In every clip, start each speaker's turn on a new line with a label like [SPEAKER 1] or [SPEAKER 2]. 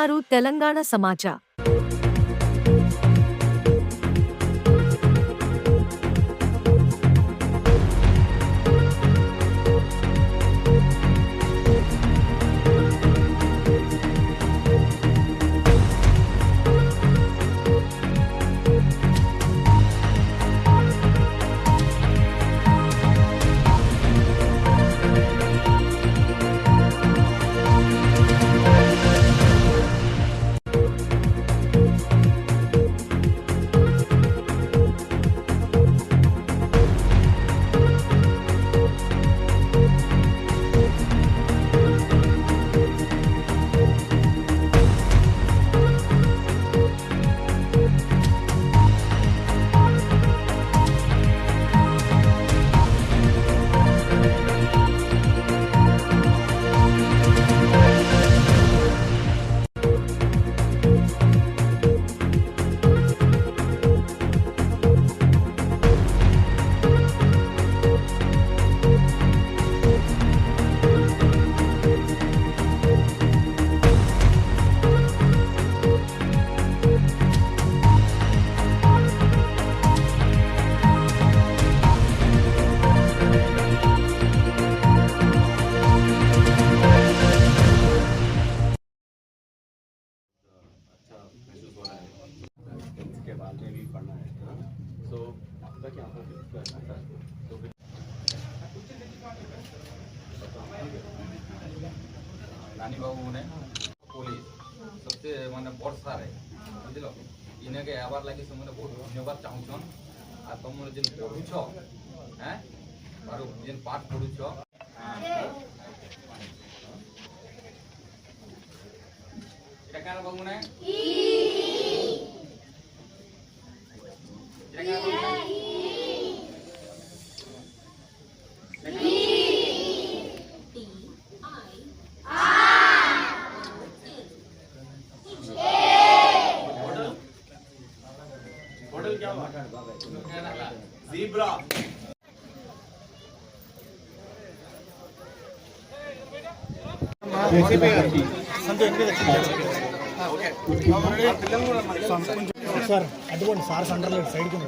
[SPEAKER 1] చూస్తున్నారు తెలంగాణ సమాచార్.
[SPEAKER 2] नानी बाबू ने पुलिस सबसे मैंने बड़ सार है बुझल इनके आबार लगे से मैंने बहुत धन्यवाद चाहून आ तुम जेन पढ़ुछ हैं बार जेन पाठ पढ़ुछ क्या बाबू ने ज़ीब्रा
[SPEAKER 3] సార్ అదిగోండి సార్ సెంటర్లో సైడ్కి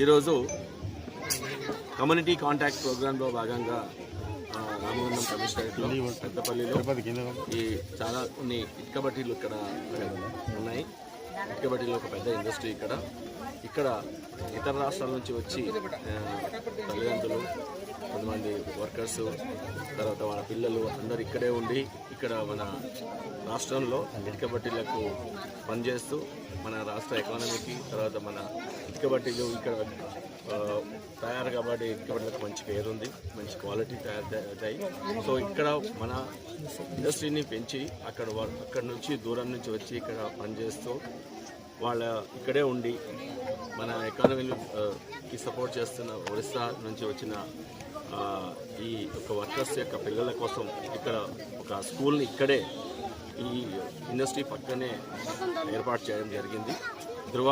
[SPEAKER 4] ఈరోజు కమ్యూనిటీ కాంటాక్ట్ ప్రోగ్రాంలో భాగంగా రామగుండం కమిషనరేట్లో పెద్దపల్లిలో ఈ చాలా కొన్ని ఇటుక బట్టీలు ఇక్కడ ఉన్నాయి. ఇటుక బట్టీలో ఒక పెద్ద ఇండస్ట్రీ ఇక్కడ ఇతర రాష్ట్రాల నుంచి వచ్చి తల్లిదండ్రులు కొంతమంది వర్కర్స్ తర్వాత వాళ్ళ పిల్లలు అందరు ఇక్కడే ఉండి ఇక్కడ మన రాష్ట్రంలో ఇటుక బట్టీలకు పనిచేస్తూ మన రాష్ట్ర ఎకానమీకి తర్వాత మన ఇటుక బట్టీలు ఇక్కడ తయారు కాబట్టి ఇటుక బట్టీలకు మంచి పేరు ఉంది, మంచి క్వాలిటీ తయారవుతాయి. సో ఇక్కడ మన ఇండస్ట్రీని పెంచి అక్కడ నుంచి దూరం నుంచి వచ్చి ఇక్కడ పనిచేస్తూ వాళ్ళ ఇక్కడే ఉండి మన ఎకానమీకి సపోర్ట్ చేస్తున్న ఒరిస్సా నుంచి వచ్చిన ఈ ఒక వర్కర్స్ యొక్క పిల్లల కోసం ఇక్కడ ఒక స్కూల్ని ఇక్కడే ఈ ఇండస్ట్రీ పక్కనే ఏర్పాటు చేయడం జరిగింది. ధృవ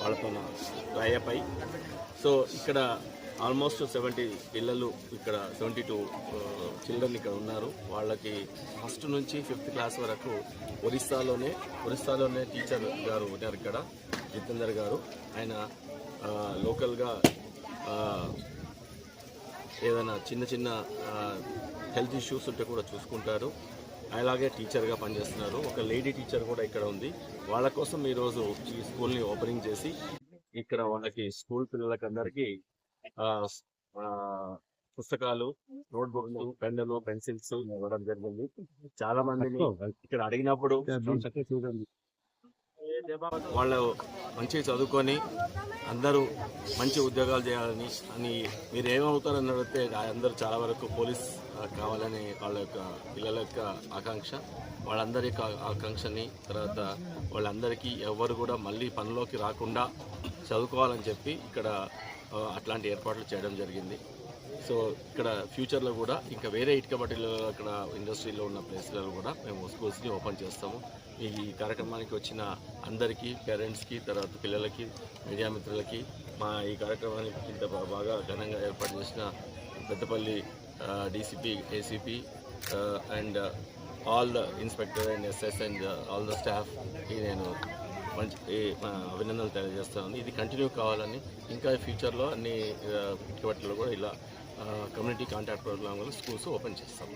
[SPEAKER 4] వాళ్ళతో రాయపై. సో ఇక్కడ ఆల్మోస్ట్ 70 పిల్లలు ఇక్కడ 72 చిల్డ్రన్ ఇక్కడ ఉన్నారు. వాళ్ళకి ఫస్ట్ నుంచి 5th క్లాస్ వరకు ఒరిస్సాలోనే టీచర్ గారు ఉన్నారు ఇక్కడ, జితేందర్ గారు. ఆయన లోకల్గా ఏదైనా చిన్న హెల్త్ ఇష్యూస్ ఉంటే కూడా చూసుకుంటారు. అలాగే టీచర్గా పనిచేస్తున్నారు. ఒక లేడీ టీచర్ కూడా ఇక్కడ ఉంది. వాళ్ళ కోసం ఈరోజు ఈ స్కూల్ని ఓపెనింగ్ చేసి ఇక్కడ వాళ్ళకి స్కూల్ పిల్లలకి అందరికీ ఆ, ఆ, పుస్తకాలు, నోట్ బుక్స్, పెన్నులు, పెన్సిల్స్ ఇవ్వడం జరిగింది. చాలా మందిని ఇక్కడ అడిగినప్పుడు వాళ్ళు మంచిగా చదువుకొని అందరూ మంచి ఉద్యోగాలు చేయాలని అని మీరు ఏమవుతారని అడిగితే అందరూ చాలా వరకు పోలీస్ కావాలని వాళ్ళ యొక్క పిల్లల యొక్క ఆకాంక్ష. వాళ్ళందరి యొక్క ఆకాంక్షని తర్వాత వాళ్ళందరికీ ఎవరు కూడా మళ్ళీ పనిలోకి రాకుండా చదువుకోవాలని చెప్పి ఇక్కడ అట్లాంటి ఏర్పాట్లు చేయడం జరిగింది. సో ఇక్కడ ఫ్యూచర్లో కూడా ఇంకా వేరే ఇటుక బట్టీలో అక్కడ ఇండస్ట్రీలో ఉన్న ప్లేస్లలో కూడా మేము స్కూల్స్ని ఓపెన్ చేస్తాము. ఈ కార్యక్రమానికి వచ్చిన అందరికీ, పేరెంట్స్కి, తర్వాత పిల్లలకి, మీడియా మిత్రులకి మా ఈ కార్యక్రమానికి ఇంత బాగా ఘనంగా ఏర్పాటు చేసిన Peddapalli DCP, ACP and all the inspector and SS and all the స్టాఫ్కి నేను మంచి అభినందనలు తెలియజేస్తాను. ఇది కంటిన్యూ కావాలని ఇంకా ఫ్యూచర్లో అన్ని ఇటుకబట్లలో కూడా ఇలా community contact program schools open చేస్తాం.